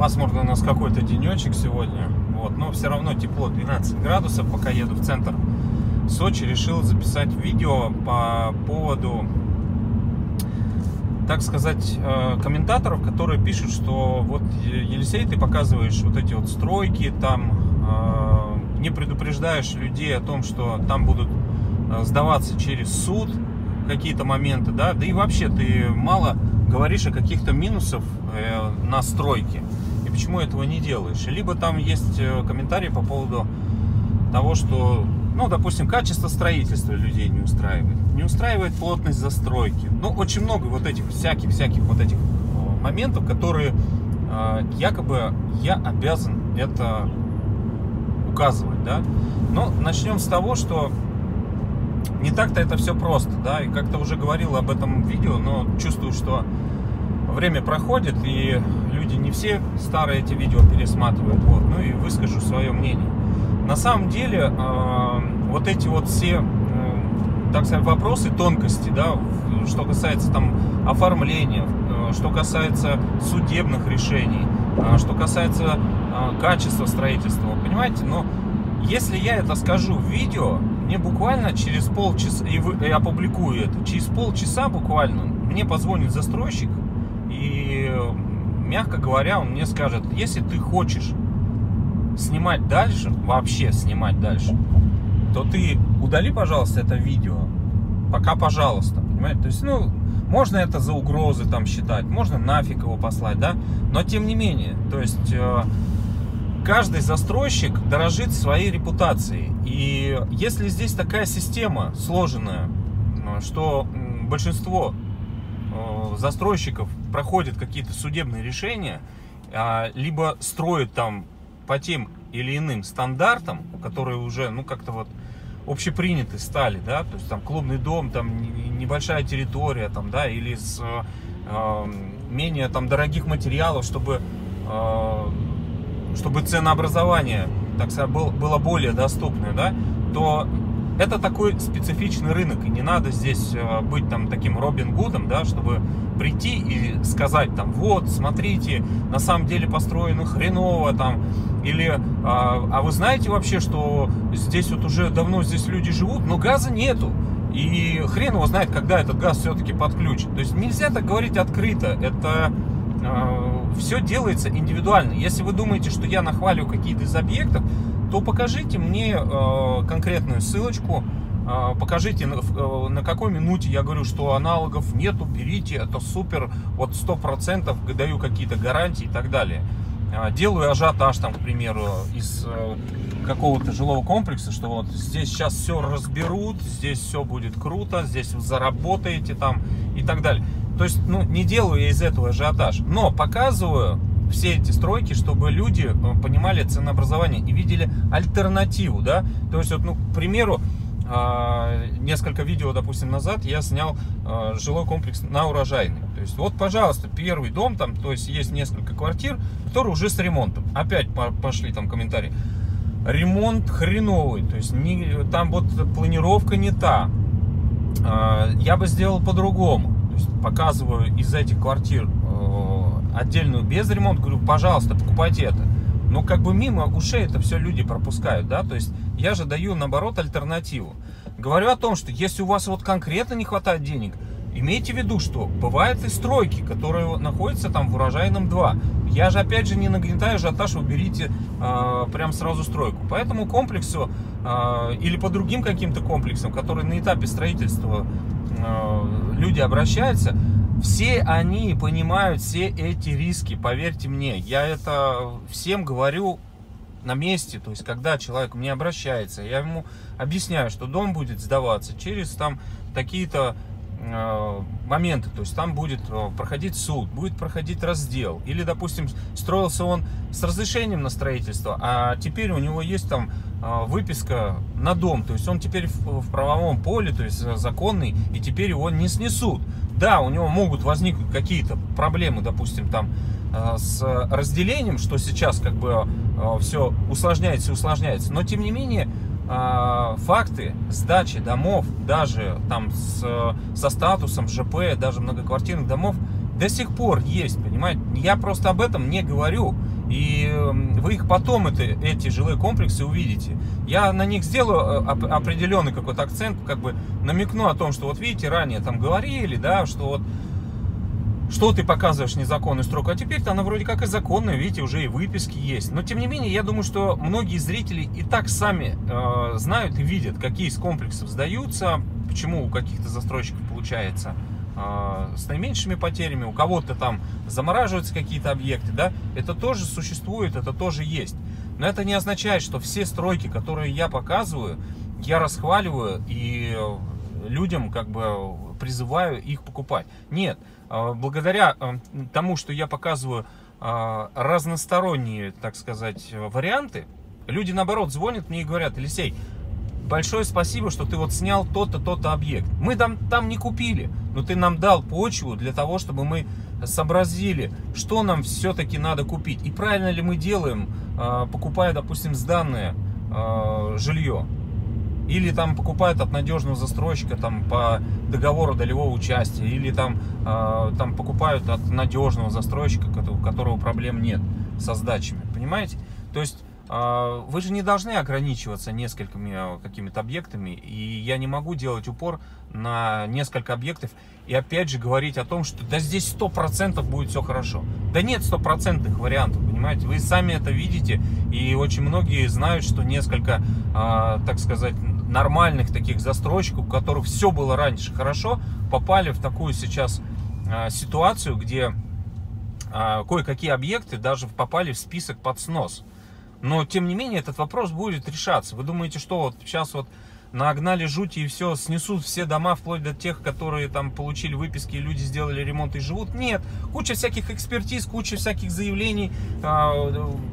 Пасмурно у нас какой-то денечек сегодня, вот, но все равно тепло, 12 градусов. Пока еду в центр Сочи, решил записать видео по поводу, так сказать, комментаторов, которые пишут, что вот, Елисей, ты показываешь вот эти вот стройки, там не предупреждаешь людей о том, что там будут сдаваться через суд какие-то моменты, да, и вообще ты мало говоришь о каких-то минусах на стройке. И почему этого не делаешь? Либо там есть комментарии по поводу того, что, ну, допустим, качество строительства людей не устраивает. Не устраивает плотность застройки. Ну, очень много вот этих всяких вот этих моментов, которые якобы я обязан это указывать, да. Но начнем с того, что не так-то это все просто, да. И как-то уже говорил об этом в видео, но чувствую, что время проходит, и люди не все старые эти видео пересматривают, вот, ну и выскажу свое мнение. На самом деле, вот эти вот все, так сказать, вопросы, тонкости, да, что касается там оформления, что касается судебных решений, что касается качества строительства, понимаете, но если я это скажу в видео, мне буквально через полчаса, и опубликую это, через полчаса буквально мне позвонит застройщик, и, мягко говоря, он мне скажет: если ты хочешь снимать дальше, вообще снимать дальше, то ты удали, пожалуйста, это видео. Пока, пожалуйста, понимаете? То есть, ну, можно это за угрозы там считать, можно нафиг его послать, да? Но тем не менее, то есть, каждый застройщик дорожит своей репутацией. И если здесь такая система сложенная, что большинство застройщиков проходят какие-то судебные решения, либо строят там по тем или иным стандартам, которые уже, ну, как-то вот общеприняты стали, да, то есть там клубный дом, там небольшая территория, там, да, или с менее там дорогих материалов, чтобы ценообразование, так сказать, было более доступное, да, то это такой специфичный рынок, и не надо здесь быть там таким Робин Гудом, да, чтобы прийти и сказать там: вот, смотрите, на самом деле построено хреново там, или а вы знаете вообще, что здесь вот уже давно здесь люди живут, но газа нету, и хрен его знает, когда этот газ все-таки подключит. То есть нельзя так говорить открыто, это все делается индивидуально. Если вы думаете, что я нахваливаю какие-то из объектов, то покажите мне конкретную ссылочку, покажите, на какой минуте я говорю, что аналогов нету, берите, это супер, вот 100% даю какие-то гарантии и так далее. Делаю ажиотаж там, к примеру, из какого-то жилого комплекса, что вот здесь сейчас все разберут, здесь все будет круто, здесь вы заработаете там и так далее. То есть, ну, не делаю я из этого ажиотаж, но показываю все эти стройки, чтобы люди понимали ценообразование и видели альтернативу, да. То есть, вот, ну, к примеру, несколько видео, допустим, назад я снял жилой комплекс на Урожайной. То есть, вот, пожалуйста, первый дом, там, то есть, есть несколько квартир, которые уже с ремонтом. Опять пошли там комментарии: ремонт хреновый, то есть, там вот планировка не та, я бы сделал по-другому. То есть, показываю из этих квартир отдельную без ремонта, говорю: пожалуйста, покупайте это. Но как бы мимо ушей это все люди пропускают, да, то есть я же даю, наоборот, альтернативу. Говорю о том, что если у вас вот конкретно не хватает денег, имейте в виду, что бывают и стройки, которые находятся там в Урожайном 2. Я же, опять же, не нагнетаю ажиотаж, вы берите прям сразу стройку. По этому комплексу или по другим каким-то комплексам, которые на этапе строительства люди обращаются, все они понимают все эти риски, поверьте мне. Я это всем говорю на месте. То есть, когда человек мне обращается, я ему объясняю, что дом будет сдаваться через там такие-то моменты. То есть, там будет проходить суд, будет проходить раздел. Или, допустим, строился он с разрешением на строительство, а теперь у него есть там выписка на дом. То есть, он теперь в правовом поле, то есть законный, и теперь его не снесут. Да, у него могут возникнуть какие-то проблемы, допустим, там с разделением, что сейчас как бы все усложняется и усложняется. Но тем не менее факты сдачи домов, даже там со статусом ЖП, даже многоквартирных домов, до сих пор есть, понимаете? Я просто об этом не говорю. И вы их потом, эти жилые комплексы, увидите. Я на них сделаю определенный какой-то акцент, как бы намекну о том, что вот видите, ранее там говорили, да, что вот что ты показываешь незаконную стройку, а теперь-то она вроде как и законная, видите, уже и выписки есть. Но тем не менее, я думаю, что многие зрители и так сами знают и видят, какие из комплексов сдаются, почему у каких-то застройщиков получается с наименьшими потерями, у кого-то там замораживаются какие-то объекты, да, это тоже существует, это тоже есть. Но это не означает, что все стройки, которые я показываю, я расхваливаю и людям как бы призываю их покупать. Нет, благодаря тому, что я показываю разносторонние, так сказать, варианты, люди наоборот звонят мне и говорят: Елисей, большое спасибо, что ты вот снял тот-то, тот-то объект. Мы там не купили, но ты нам дал почву для того, чтобы мы сообразили, что нам все-таки надо купить. И правильно ли мы делаем, покупая, допустим, сданное жилье. Или там покупают от надежного застройщика там, по договору долевого участия. Или там покупают от надежного застройщика, у которого проблем нет со сдачами. Понимаете? То есть вы же не должны ограничиваться несколькими какими-то объектами, и я не могу делать упор на несколько объектов и опять же говорить о том, что да здесь 100% будет все хорошо. Да нет стопроцентных вариантов, понимаете, вы сами это видите, и очень многие знают, что несколько, так сказать, нормальных таких застройщиков, у которых все было раньше хорошо, попали в такую сейчас ситуацию, где кое-какие объекты даже попали в список под снос. Но, тем не менее, этот вопрос будет решаться. Вы думаете, что вот сейчас вот нагнали жути и все, снесут все дома, вплоть до тех, которые там получили выписки, и люди сделали ремонт и живут? Нет. Куча всяких экспертиз, куча всяких заявлений,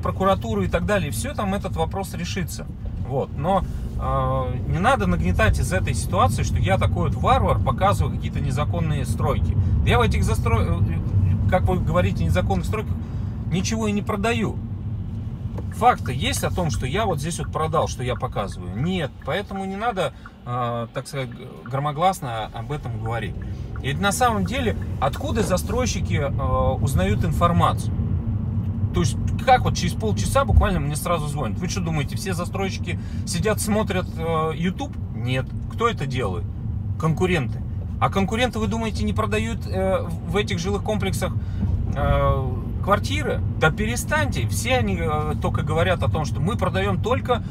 прокуратуры и так далее. И все там этот вопрос решится. Вот. Но не надо нагнетать из этой ситуации, что я такой вот варвар, показываю какие-то незаконные стройки. Я в этих как вы говорите, незаконных стройках ничего и не продаю. Факты есть о том, что я вот здесь вот продал, что я показываю? Нет, поэтому не надо, так сказать, громогласно об этом говорить. И на самом деле, откуда застройщики узнают информацию? То есть, как вот через полчаса буквально мне сразу звонят. Вы что думаете, все застройщики сидят, смотрят YouTube? Нет. Кто это делает? Конкуренты. А конкуренты, вы думаете, не продают в этих жилых комплексах квартиры? Да перестаньте. Все они только говорят о том, что мы продаем только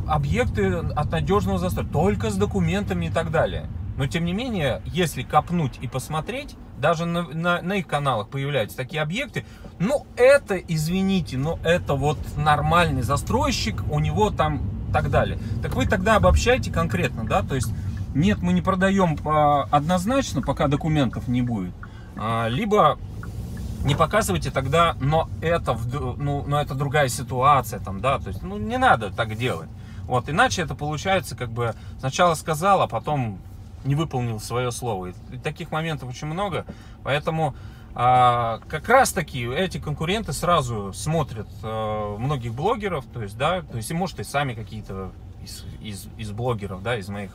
объекты от надежного застройщика, только с документами и так далее. Но тем не менее, если копнуть и посмотреть, даже на их каналах появляются такие объекты, ну это, извините, но это вот нормальный застройщик, у него там так далее. Так вы тогда обобщайте конкретно, да, то есть нет, мы не продаем однозначно, пока документов не будет, либо не показывайте тогда, но это другая ситуация, там, да, то есть, ну, не надо так делать. Вот, иначе это получается, как бы, сначала сказал, а потом не выполнил свое слово. И таких моментов очень много, поэтому как раз таки эти конкуренты сразу смотрят многих блогеров, то есть, да, то есть, и может и сами какие-то из блогеров, да, из моих,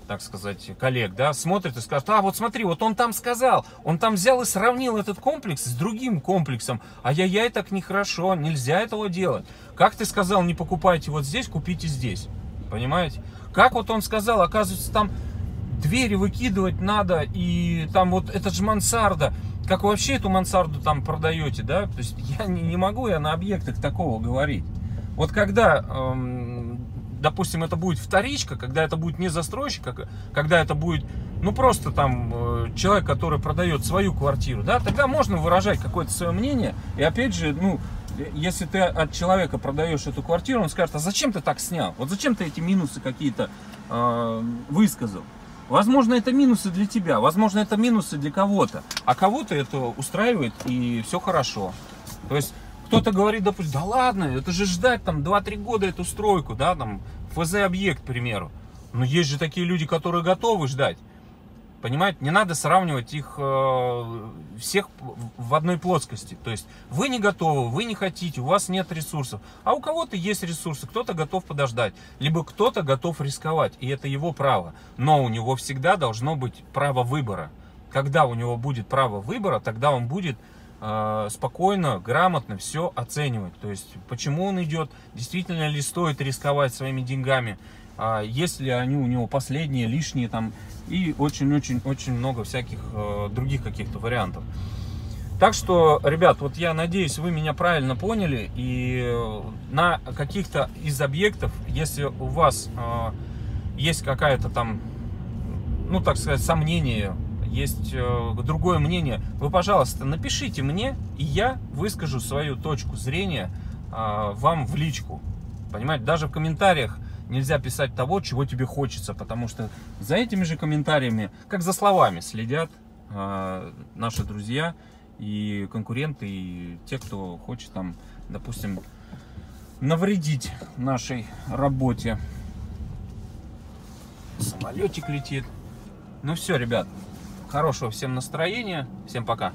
так сказать, коллег, да, смотрят и скажут: а вот смотри, вот он там сказал, он там взял и сравнил этот комплекс с другим комплексом, ай-яй-яй, так нехорошо, нельзя этого делать. Как ты сказал, не покупайте вот здесь, купите здесь, понимаете? Как вот он сказал, оказывается, там двери выкидывать надо, и там вот, это же мансарда, как вы вообще эту мансарду там продаете, да, то есть я не могу на объектах такого говорить. Вот когда допустим, это будет вторичка, когда это будет не застройщик, когда это будет, ну, просто там человек, который продает свою квартиру, да, тогда можно выражать какое-то свое мнение. И опять же, ну, если ты от человека продаешь эту квартиру, он скажет: а зачем ты так снял? Вот зачем ты эти минусы какие-то высказал? Возможно, это минусы для тебя, возможно, это минусы для кого-то, а кого-то это устраивает, и все хорошо. То есть кто-то говорит, допустим: да ладно, это же ждать там 2-3 года эту стройку, да, там, ФЗ-объект, к примеру. Но есть же такие люди, которые готовы ждать. Понимаете, не надо сравнивать их всех в одной плоскости. То есть вы не готовы, вы не хотите, у вас нет ресурсов. А у кого-то есть ресурсы, кто-то готов подождать, либо кто-то готов рисковать, и это его право. Но у него всегда должно быть право выбора. когда у него будет право выбора, тогда он будет спокойно, грамотно все оценивать. То есть, почему он идет, действительно ли стоит рисковать своими деньгами, если они у него последние, лишние там, и очень-очень-очень много всяких других каких-то вариантов. Так что, ребят, вот я надеюсь, вы меня правильно поняли, и на каких-то из объектов, если у вас есть какая-то там, ну, так сказать, сомнение, есть другое мнение, вы, пожалуйста, напишите мне, и я выскажу свою точку зрения вам в личку. Понимаете, даже в комментариях нельзя писать того, чего тебе хочется, потому что за этими же комментариями, как за словами, следят наши друзья и конкуренты, и те, кто хочет там, допустим, навредить нашей работе. Самолетик летит. Ну все, ребят, хорошего всем настроения, всем пока.